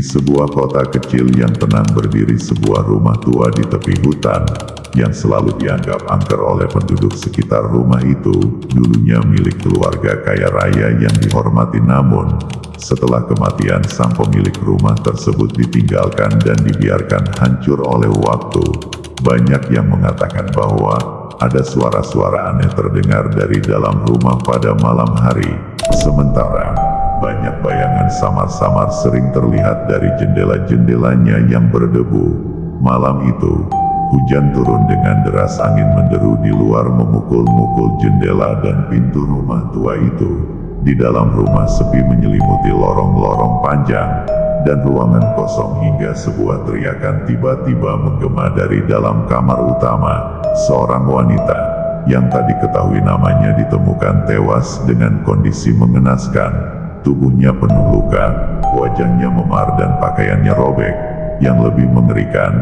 Di sebuah kota kecil yang tenang berdiri sebuah rumah tua di tepi hutan, yang selalu dianggap angker oleh penduduk sekitar. Rumah itu dulunya milik keluarga kaya raya yang dihormati, namun setelah kematian sang pemilik, rumah tersebut ditinggalkan dan dibiarkan hancur oleh waktu. Banyak yang mengatakan bahwa ada suara-suara aneh terdengar dari dalam rumah pada malam hari. Sementara banyak bayangan samar-samar sering terlihat dari jendela-jendelanya yang berdebu. Malam itu, hujan turun dengan deras, angin menderu di luar memukul-mukul jendela dan pintu rumah tua itu. Di dalam rumah sepi, menyelimuti lorong-lorong panjang dan ruangan kosong, hingga sebuah teriakan tiba-tiba menggema dari dalam kamar utama. Seorang wanita yang tak diketahui namanya ditemukan tewas dengan kondisi mengenaskan. Tubuhnya penuh luka, wajahnya memar dan pakaiannya robek. Yang lebih mengerikan,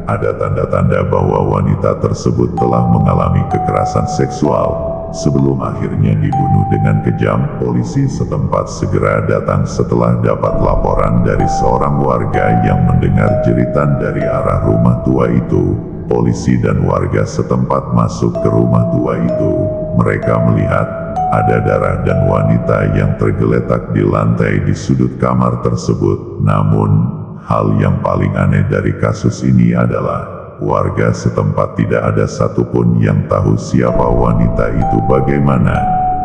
ada tanda-tanda bahwa wanita tersebut telah mengalami kekerasan seksual sebelum akhirnya dibunuh dengan kejam. Polisi setempat segera datang setelah dapat laporan dari seorang warga yang mendengar jeritan dari arah rumah tua itu. Polisi dan warga setempat masuk ke rumah tua itu. Mereka melihat ada darah dan wanita yang tergeletak di lantai di sudut kamar tersebut. Namun, hal yang paling aneh dari kasus ini adalah warga setempat tidak ada satupun yang tahu siapa wanita itu, bagaimana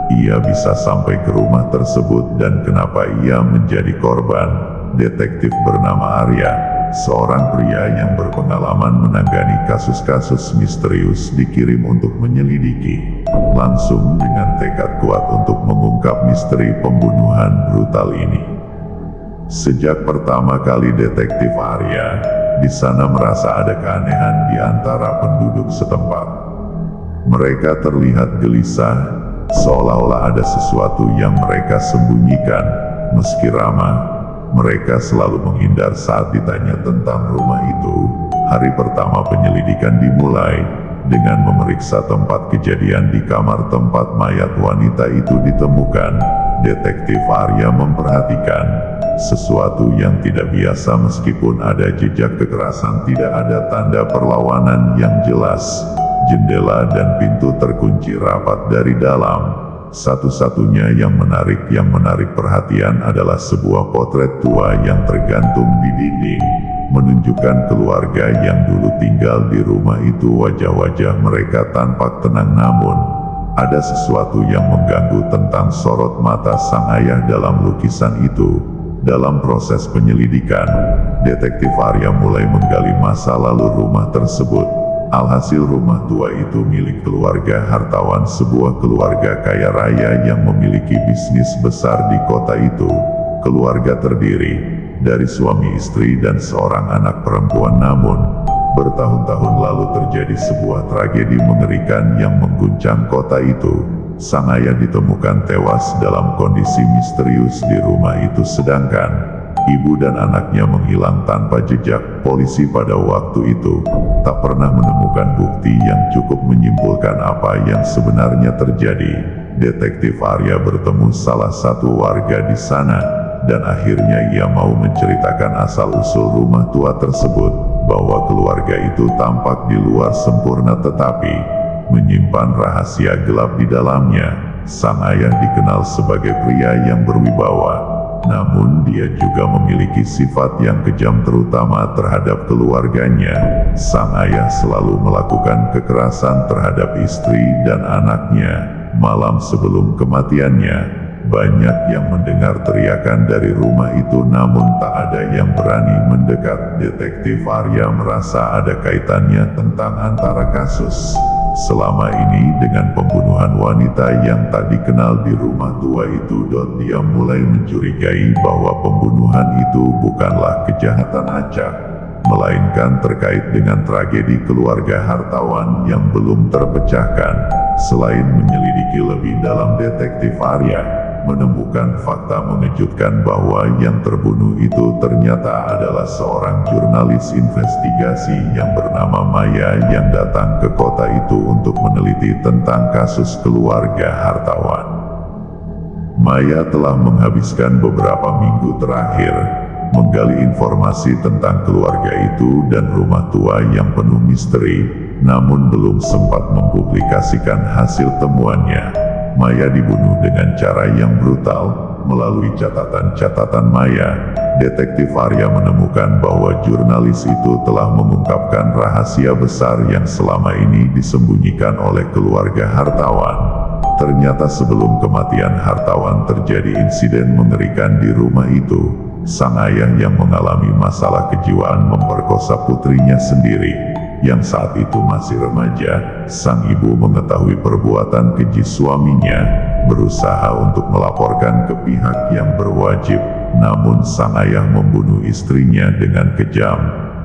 ia bisa sampai ke rumah tersebut dan kenapa ia menjadi korban. Detektif bernama Arya, seorang pria yang berpengalaman menangani kasus-kasus misterius, dikirim untuk menyelidiki langsung dengan tekad kuat untuk mengungkap misteri pembunuhan brutal ini. Sejak pertama kali detektif Arya di sana merasa ada keanehan di antara penduduk setempat. Mereka terlihat gelisah, seolah-olah ada sesuatu yang mereka sembunyikan. Meski ramah, mereka selalu menghindar saat ditanya tentang rumah itu. Hari pertama penyelidikan dimulai dengan memeriksa tempat kejadian. Di kamar tempat mayat wanita itu ditemukan, detektif Arya memperhatikan sesuatu yang tidak biasa. Meskipun ada jejak kekerasan, tidak ada tanda perlawanan yang jelas. Jendela dan pintu terkunci rapat dari dalam. Satu-satunya yang menarik perhatian adalah sebuah potret tua yang tergantung di dinding, menunjukkan keluarga yang dulu tinggal di rumah itu. Wajah-wajah mereka tampak tenang, namun ada sesuatu yang mengganggu tentang sorot mata sang ayah dalam lukisan itu. Dalam proses penyelidikan, detektif Arya mulai menggali masa lalu rumah tersebut. Alhasil, rumah tua itu milik keluarga hartawan, sebuah keluarga kaya raya yang memiliki bisnis besar di kota itu. Keluarga terdiri dari suami istri dan seorang anak perempuan. Namun, bertahun-tahun lalu terjadi sebuah tragedi mengerikan yang mengguncang kota itu. Sang ayah ditemukan tewas dalam kondisi misterius di rumah itu, sedangkan ibu dan anaknya menghilang tanpa jejak. Polisi pada waktu itu tak pernah menemukan bukti yang cukup menyimpulkan apa yang sebenarnya terjadi. Detektif Arya bertemu salah satu warga di sana, dan akhirnya ia mau menceritakan asal-usul rumah tua tersebut, bahwa keluarga itu tampak di luar sempurna tetapi menyimpan rahasia gelap di dalamnya. Sang ayah dikenal sebagai pria yang berwibawa, namun dia juga memiliki sifat yang kejam, terutama terhadap keluarganya. Sang ayah selalu melakukan kekerasan terhadap istri dan anaknya. Malam sebelum kematiannya, banyak yang mendengar teriakan dari rumah itu, namun tak ada yang berani mendekat. Detektif Arya merasa ada kaitannya tentang antara kasus selama ini dengan pembunuhan wanita yang tak dikenal di rumah tua itu. Dia mulai mencurigai bahwa pembunuhan itu bukanlah kejahatan acak, melainkan terkait dengan tragedi keluarga hartawan yang belum terpecahkan. Selain menyelidiki lebih dalam, detektif Arya menemukan fakta mengejutkan bahwa yang terbunuh itu ternyata adalah seorang jurnalis investigasi yang bernama Maya, yang datang ke kota itu untuk meneliti tentang kasus keluarga hartawan. Maya telah menghabiskan beberapa minggu terakhir menggali informasi tentang keluarga itu dan rumah tua yang penuh misteri, namun belum sempat mempublikasikan hasil temuannya. Maya dibunuh dengan cara yang brutal. Melalui catatan-catatan Maya, Detektif Arya menemukan bahwa jurnalis itu telah mengungkapkan rahasia besar yang selama ini disembunyikan oleh keluarga hartawan. Ternyata sebelum kematian hartawan terjadi insiden mengerikan di rumah itu. Sang ayah yang mengalami masalah kejiwaan memperkosa putrinya sendiri, yang saat itu masih remaja. Sang ibu mengetahui perbuatan keji suaminya, berusaha untuk melaporkan ke pihak yang berwajib, namun sang ayah membunuh istrinya dengan kejam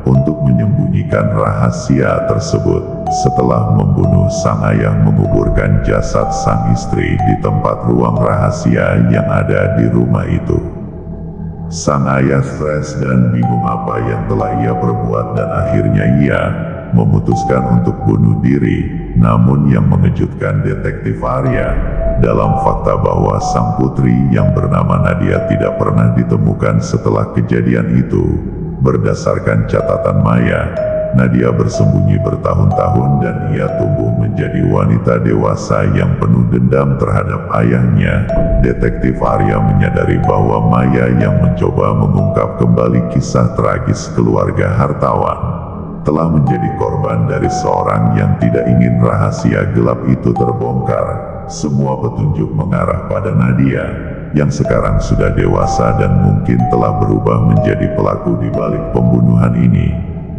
untuk menyembunyikan rahasia tersebut. Setelah membunuh, sang ayah menguburkan jasad sang istri di tempat ruang rahasia yang ada di rumah itu. Sang ayah stres dan bingung apa yang telah ia perbuat dan akhirnya ia memutuskan untuk bunuh diri. Namun yang mengejutkan Detektif Arya dalam fakta bahwa sang putri yang bernama Nadia tidak pernah ditemukan setelah kejadian itu. Berdasarkan catatan Maya, Nadia bersembunyi bertahun-tahun dan ia tumbuh menjadi wanita dewasa yang penuh dendam terhadap ayahnya. Detektif Arya menyadari bahwa Maya yang mencoba mengungkap kembali kisah tragis keluarga hartawan telah menjadi korban dari seorang yang tidak ingin rahasia gelap itu terbongkar. Semua petunjuk mengarah pada Nadia, yang sekarang sudah dewasa dan mungkin telah berubah menjadi pelaku di balik pembunuhan ini.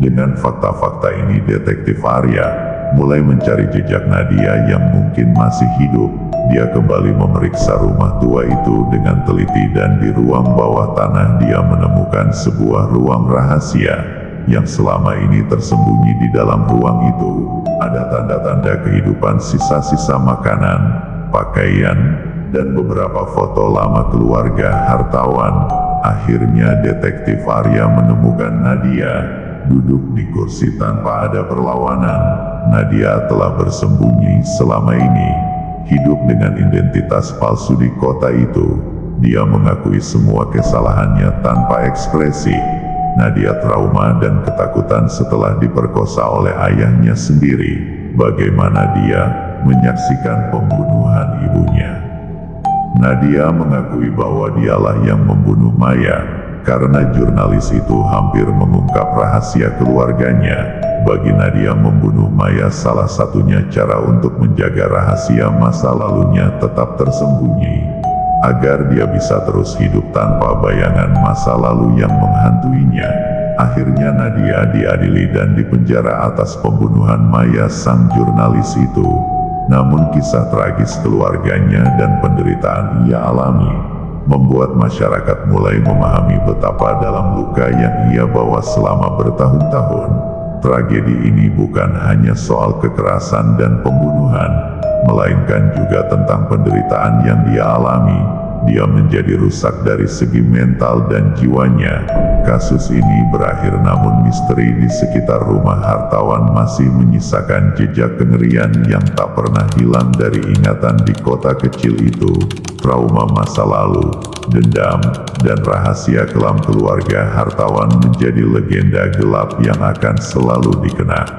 Dengan fakta-fakta ini, Detektif Arya mulai mencari jejak Nadia yang mungkin masih hidup. Dia kembali memeriksa rumah tua itu dengan teliti dan di ruang bawah tanah dia menemukan sebuah ruang rahasia yang selama ini tersembunyi di dalam ruang itu. Ada tanda-tanda kehidupan, sisa-sisa makanan, pakaian, dan beberapa foto lama keluarga hartawan. Akhirnya Detektif Arya menemukan Nadia duduk di kursi tanpa ada perlawanan. Nadia telah bersembunyi selama ini, hidup dengan identitas palsu di kota itu. Dia mengakui semua kesalahannya tanpa ekspresi. Nadia trauma dan ketakutan setelah diperkosa oleh ayahnya sendiri. Bagaimana dia menyaksikan pembunuhan ibunya. Nadia mengakui bahwa dialah yang membunuh Maya, karena jurnalis itu hampir mengungkap rahasia keluarganya. Bagi Nadia, membunuh Maya salah satunya cara untuk menjaga rahasia masa lalunya tetap tersembunyi, agar dia bisa terus hidup tanpa bayangan masa lalu yang menghantuinya. Akhirnya Nadia diadili dan dipenjara atas pembunuhan Maya sang jurnalis itu. Namun kisah tragis keluarganya dan penderitaan ia alami membuat masyarakat mulai memahami betapa dalam luka yang ia bawa selama bertahun-tahun. Tragedi ini bukan hanya soal kekerasan dan pembunuhan, melainkan juga tentang penderitaan yang dia alami. Dia menjadi rusak dari segi mental dan jiwanya. Kasus ini berakhir, namun misteri di sekitar rumah hartawan masih menyisakan jejak kengerian yang tak pernah hilang dari ingatan di kota kecil itu. Trauma masa lalu, dendam, dan rahasia kelam keluarga hartawan menjadi legenda gelap yang akan selalu dikenang.